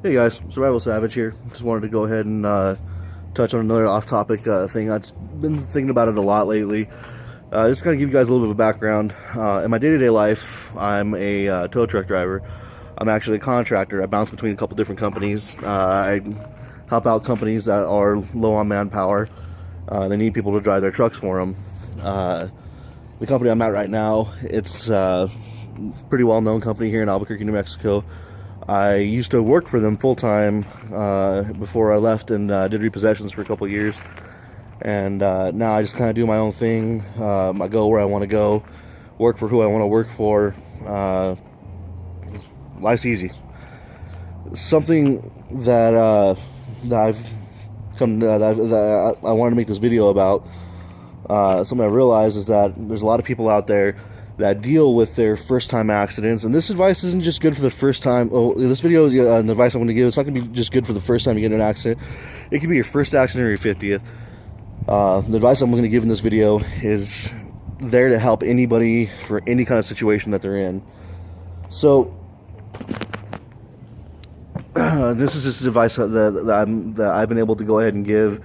Hey guys, Survival Savage here. Just wanted to go ahead and touch on another off-topic thing. I've been thinking about it a lot lately. Just kind of give you guys a little bit of a background. In my day-to-day life, I'm a tow truck driver. I'm actually a contractor. I bounce between a couple different companies. I help out companies that are low on manpower. They need people to drive their trucks for them. The company I'm at right now, it's a pretty well-known company here in Albuquerque, New Mexico. I used to work for them full-time before I left and did repossessions for a couple years, and now I just kind of do my own thing. I go where I want to go, work for who I want to work for. Life's easy. Something that I've come that I wanted to make this video about, something I realized is that there's a lot of people out there that deal with their first-time accidents, and this advice isn't just good for the first time. Oh, this video and the advice I'm going to give, it's not going to be just good for the first time you get in an accident. It could be your first accident or your 50th. The advice I'm going to give in this video is there to help anybody for any kind of situation that they're in. So this is just advice that I've been able to go ahead and give,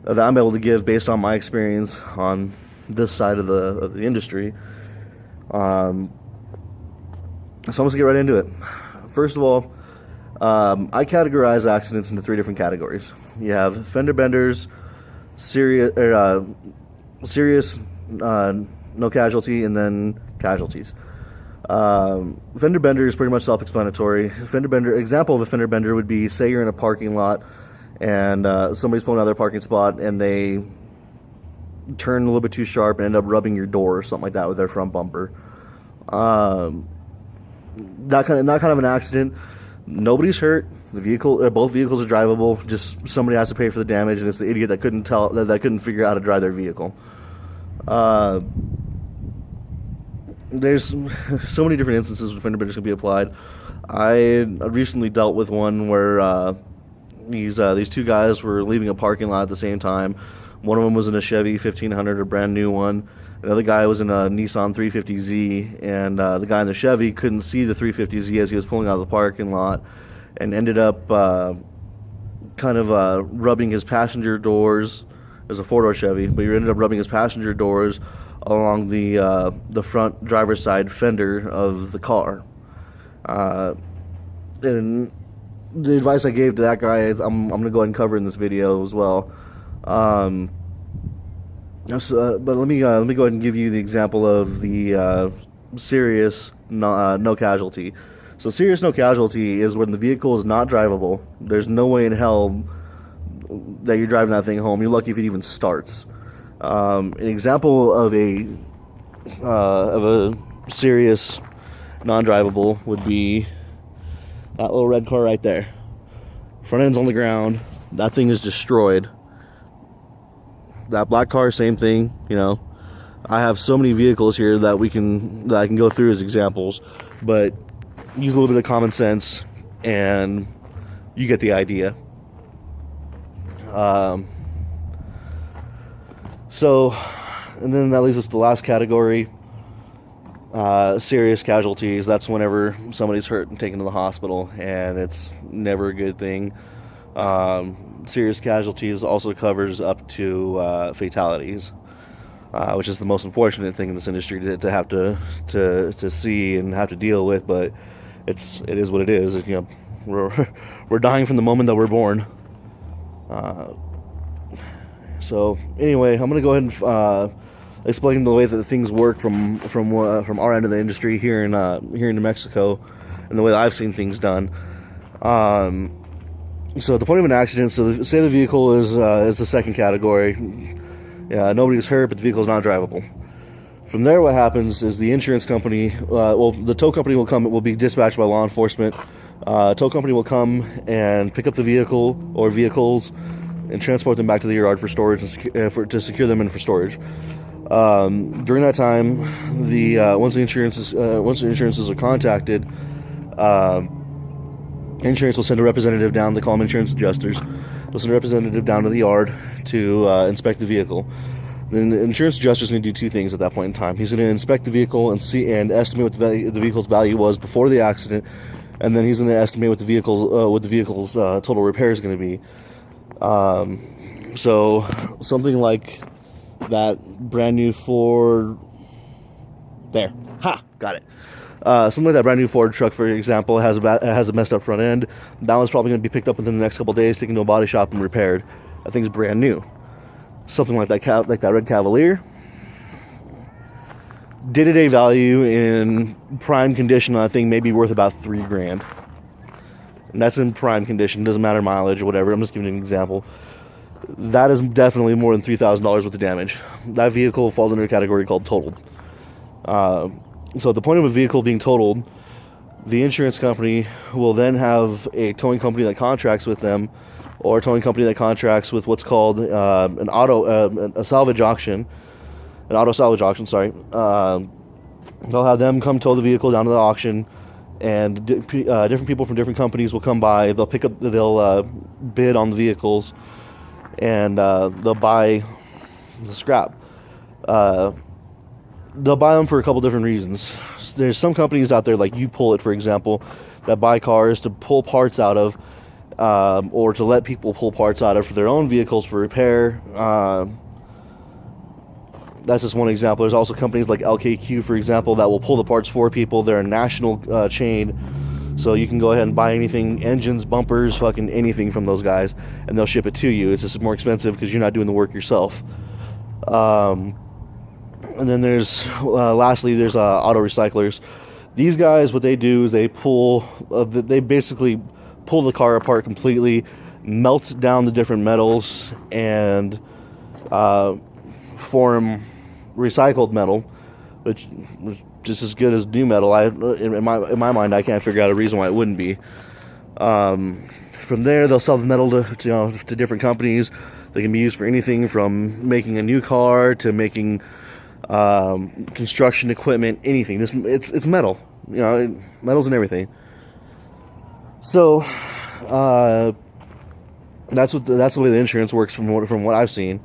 that I'm able to give based on my experience on this side of the industry. So I'm just gonna get right into it. First of all, I categorize accidents into three different categories. You have fender benders, serious, no casualty, and then casualties. Fender bender is pretty much self-explanatory. Example of a fender bender would be, say you're in a parking lot and somebody's pulling out of their parking spot and they turn a little bit too sharp and end up rubbing your door or something like that with their front bumper. That kind of an accident. Nobody's hurt. Both vehicles are drivable. Just somebody has to pay for the damage, and it's the idiot that couldn't figure out how to drive their vehicle. There's so many different instances where fender benders can be applied. I recently dealt with one where these two guys were leaving a parking lot at the same time. One of them was in a Chevy 1500, a brand new one. Another guy was in a Nissan 350Z, and the guy in the Chevy couldn't see the 350Z as he was pulling out of the parking lot, and ended up rubbing his passenger doors. It was a four-door Chevy, but he ended up rubbing his passenger doors along the front driver's side fender of the car. And the advice I gave to that guy, I'm going to go ahead and cover in this video as well. But let me go ahead and give you the example of the serious no casualty. So serious no casualty is when the vehicle is not drivable. There's no way in hell that you're driving that thing home. You're lucky if it even starts. An example of a serious non-drivable would be that little red car right there. Front end's on the ground. That thing is destroyed. That black car, same thing. You know, I have so many vehicles here that I can go through as examples, but use a little bit of common sense and you get the idea. So, and then that leads us to the last category, serious casualties. That's whenever somebody's hurt and taken to the hospital, and it's never a good thing. Serious casualties also covers up to fatalities, which is the most unfortunate thing in this industry to have to see and have to deal with. But it is what it is. You know, we're dying from the moment that we're born. So anyway, I'm gonna go ahead and explain the way that things work from our end of the industry here in New Mexico, and the way that I've seen things done. So at the point of an accident, so say the vehicle is the second category. Nobody was hurt, but the vehicle is not drivable. From there, what happens is the insurance company, the tow company will be dispatched by law enforcement. Tow company will come and pick up the vehicle or vehicles and transport them back to the yard for storage and to secure them in for storage. During that time, once the insurances are contacted, insurance will send a representative down. They call them insurance adjusters. They'll send a representative down to the yard to inspect the vehicle. Then the insurance adjuster is going to do two things at that point in time. He's going to inspect the vehicle and estimate what the vehicle's value was before the accident, and then he's going to estimate what the vehicle's total repair is going to be. So something like that brand new Ford, there, got it. Something like that brand new Ford truck, for example, has a messed up front end. That one's probably going to be picked up within the next couple of days, taken to a body shop and repaired. That thing's brand new. Something like that, like that red Cavalier, day-to-day value in prime condition, I think maybe worth about $3,000. And that's in prime condition. Doesn't matter mileage or whatever. I'm just giving you an example. That is definitely more than $3,000 worth of damage. That vehicle falls under a category called totaled. So at the point of a vehicle being totaled, the insurance company will then have a towing company that contracts with them, or a towing company that contracts with what's called an auto salvage auction. An auto salvage auction, sorry. They'll have them come tow the vehicle down to the auction, and different people from different companies will come by. They'll bid on the vehicles, and they'll buy the scrap. They'll buy them for a couple different reasons. There's some companies out there, like U-Pull-It, for example, that buy cars to pull parts out of, or to let people pull parts out of for their own vehicles for repair. That's just one example. There's also companies like LKQ, for example, that will pull the parts for people. They're a national chain, so you can go ahead and buy anything, engines, bumpers, fucking anything from those guys, and they'll ship it to you. It's just more expensive because you're not doing the work yourself. And then there's, lastly, there's auto recyclers. These guys, what they do is they basically pull the car apart completely, melt down the different metals, and form recycled metal, which is just as good as new metal. In my mind, I can't figure out a reason why it wouldn't be. From there, they'll sell the metal to different companies. They can be used for anything from making a new car to making construction equipment, anything. It's metal, metal's in everything. So that's the way the insurance works from what I've seen.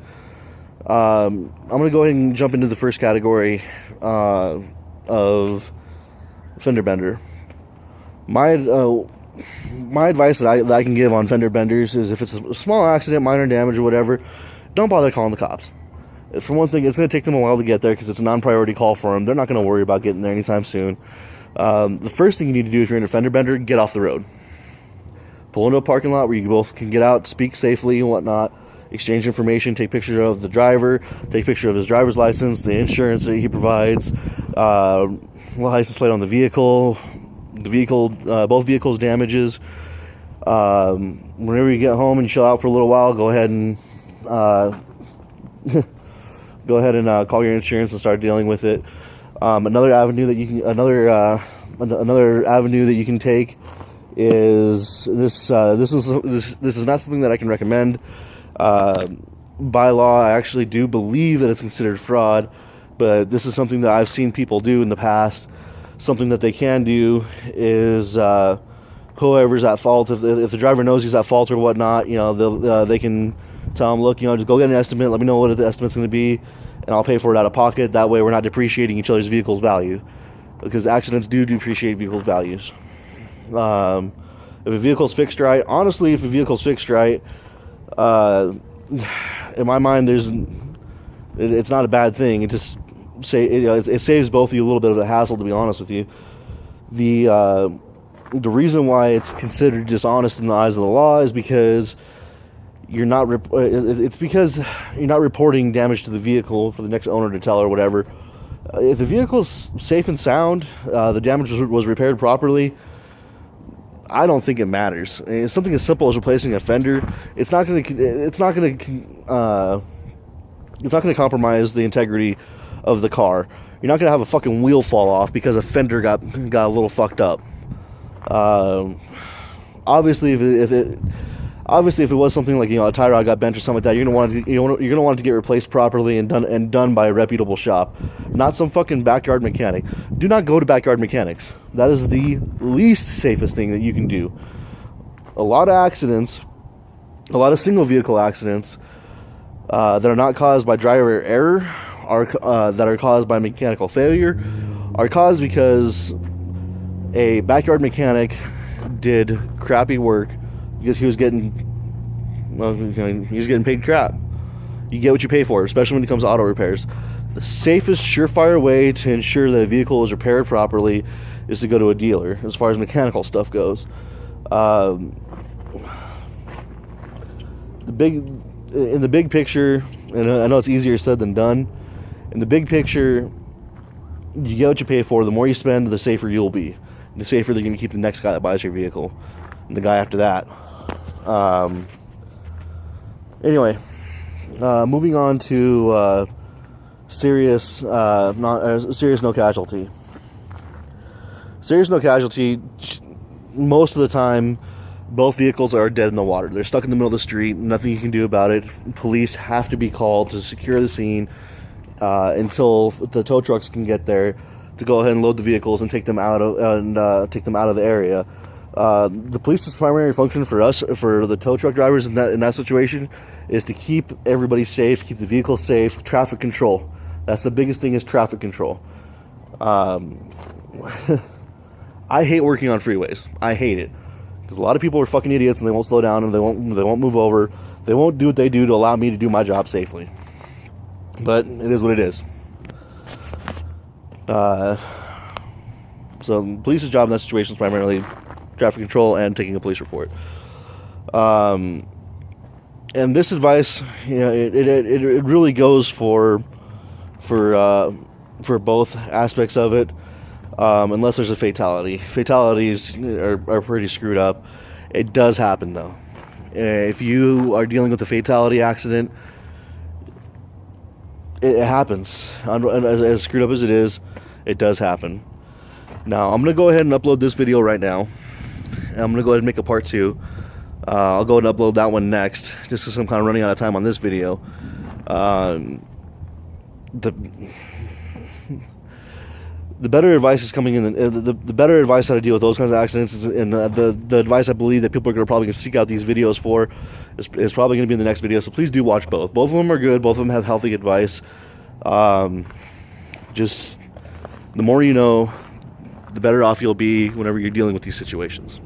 I'm gonna go ahead and jump into the first category of fender bender. My advice that I can give on fender benders is, if it's a small accident, minor damage or whatever, don't bother calling the cops. For one thing, it's going to take them a while to get there because it's a non-priority call for them. They're not going to worry about getting there anytime soon. The first thing you need to do if you're in a fender bender, get off the road. Pull into a parking lot where you both can get out, speak safely and whatnot, exchange information, take picture of the driver, take picture of his driver's license, the insurance that he provides, license plate on the vehicle, both vehicles' damages. Whenever you get home and chill out for a little while, go ahead and call your insurance and start dealing with it. Another avenue that you can take is this. This is not something that I can recommend. By law, I actually do believe that it's considered fraud, but this is something that I've seen people do in the past. Something that they can do is, whoever's at fault, if the driver knows he's at fault or whatnot, they can tell him, look, just go get an estimate, let me know what the estimate's going to be, and I'll pay for it out of pocket. That way we're not depreciating each other's vehicle's value, because accidents do depreciate vehicles' values. If a vehicle's fixed right, honestly, in my mind, it's not a bad thing. It just it saves both of you a little bit of the hassle, to be honest with you. The reason why it's considered dishonest in the eyes of the law is because you're not reporting damage to the vehicle for the next owner to tell or whatever. If the vehicle's safe and sound, the damage was repaired properly, I don't think it matters. It's something as simple as replacing a fender. It's not going to compromise the integrity of the car. You're not going to have a fucking wheel fall off because a fender got a little fucked up. Obviously, if it was something like a tie rod got bent or something like that, you're gonna want it to get replaced properly and done by a reputable shop, not some fucking backyard mechanic. Do not go to backyard mechanics. That is the least safest thing that you can do. A lot of accidents, a lot of single vehicle accidents that are not caused by driver error, that are caused by mechanical failure, are caused because a backyard mechanic did crappy work because he was getting, well, he was getting paid crap. You get what you pay for, especially when it comes to auto repairs. The safest, surefire way to ensure that a vehicle is repaired properly is to go to a dealer, as far as mechanical stuff goes. In the big picture, and I know it's easier said than done, in the big picture, you get what you pay for. The more you spend, the safer you'll be. The safer they're going to keep the next guy that buys your vehicle, and the guy after that. Anyway, moving on to serious no casualty. Serious no casualty. Most of the time, both vehicles are dead in the water. They're stuck in the middle of the street. Nothing you can do about it. Police have to be called to secure the scene until the tow trucks can get there to go ahead and load the vehicles and take them out of the area. The police's primary function for the tow truck drivers in that situation, is to keep everybody safe, keep the vehicle safe, traffic control. That's the biggest thing, is traffic control. I hate working on freeways. I hate it. Because a lot of people are fucking idiots and they won't slow down and they won't move over. They won't do what they do to allow me to do my job safely. But it is what it is. So the police's job in that situation is primarily traffic control and taking a police report. And this advice, it really goes for both aspects of it. Unless there's a fatality. Fatalities are pretty screwed up. It does happen, though. If you are dealing with a fatality accident, it happens. As screwed up as it is, it does happen. Now, I'm going to go ahead and upload this video right now. And I'm going to go ahead and make a part 2. I'll go ahead and upload that one next, just because I'm kind of running out of time on this video. The better advice is coming in. The better advice how to deal with those kinds of accidents is, and the advice I believe that people are probably going to seek out these videos for is probably going to be in the next video. So please do watch both. Both of them are good. Both of them have healthy advice. Just the more you know, the better off you'll be whenever you're dealing with these situations.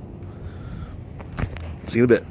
See you in a bit.